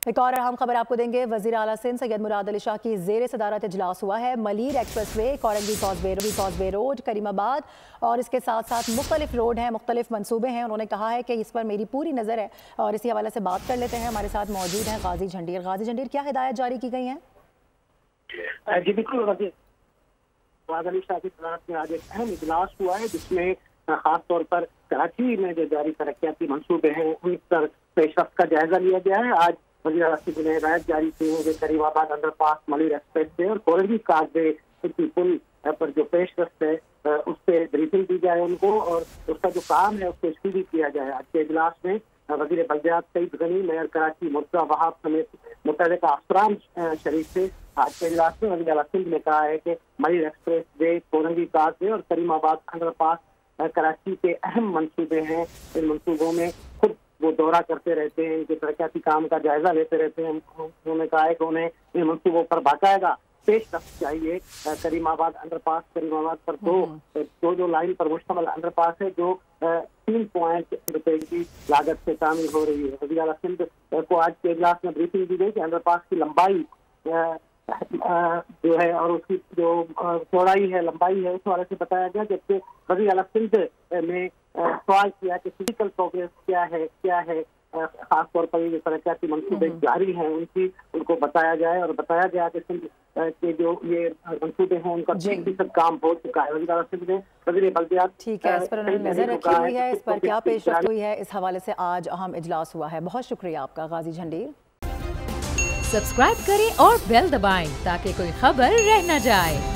ایک اور اہم خبر آپ کو دیں گے۔ وزیر اعلیٰ سندھ سید مراد علی شاہ کی زیر صدارت اجلاس ہوا ہے۔ Malir express way, Korangi کازوے road, کریم آباد اور اس کے ساتھ ساتھ مختلف روڈ ہیں، مختلف منصوبے ہیں۔ انہوں نے کہا ہے کہ اس پر میری پوری نظر ہے اور اسی حوالے سے بات کر لیتے ہیں۔ ہمارے ساتھ موجود ہیں غازی جھنڈیر۔ غازی جھنڈیر، کیا ہدایت جاری کی گئی ہیں؟ جی بالکل، وزیر مراد علی شاہ کی صدارت میں آج ایک اہم اجلاس ہوا ہے جس میں خاص طور پر کراچی میں جو جاری ترقیاتی منصوبے ہیں ان پر پیش رفت کا جائزہ لیا گیا ہے۔ آج وزیر اعلیٰ نے ہدایت جاری کی ہے کہ کریم آباد انڈر پاس، ملیر ایکسپریس وے اور کورنگی کازوے کی پل پر جو پیش رفت ہے اس پہ بریفنگ دی جائے ان کو، اور اس کا جو کام ہے اس کو اسپیڈی کیا جائے۔ آج کے اجلاس میں وزیر بلدیات سعید غنی، میئر کراچی مرتضیٰ وہاب سمیت متعلقہ افسران شریک تھے۔ آج کے اجلاس میں وزیر اعلیٰ سندھ نے کہا ہے کہ ملیر ایکسپریس وے، کورنگی کازوے اور کریم آباد انڈر پاس کراچی کے اہم منصوبے ہیں۔ ان منصوبوں میں خود وہ دورہ کرتے رہتے ہیں، ان کے ترقیاتی کام کا جائزہ لیتے رہتے ہیں۔ انہوں نے کہا ہے کہ انہیں ان منصوبوں پر باقاعدہ پیش رفت چاہیے۔ کریم آباد انڈر پاس، کریم آباد پر دو لائن پر مشتمل انڈر پاس ہے جو 3 پوائنٹ روپے کی لاگت سے تعمیر ہو رہی ہے۔ وزیر اعلیٰ سندھ کو آج کے اجلاس میں بریفنگ دی گئی کہ انڈر پاس کی لمبائی جو ہے اور اس کی جو چوڑائی ہے، لمبائی ہے، اس حوالے سے بتایا گیا، جبکہ وزیر اعلیٰ سندھ نے سوال کیا کہ فزیکل پروگریس کیا ہے، خاص طور پر یہ ترقیاتی منصوبے جاری ہیں ان کو بتایا جائے، اور بتایا گیا کہ سندھ کے جو یہ منصوبے ہیں ان کا 30% کام ہو چکا ہے۔ وزیر اعلیٰ سندھ نے وزیر بلدیات ٹھیک ہے، اس پر انہوں نے نظر رکھی ہوئی ہے، اس پر کیا پیش رفت ہوئی ہے، اس حوالے سے آج اہم اجلاس ہوا ہے۔ بہت شکریہ آپ کا غازی جھنڈیر۔ سبسکرائب کریں اور بیل دبائیں تاکہ کوئی خبر رہ نہ جائے۔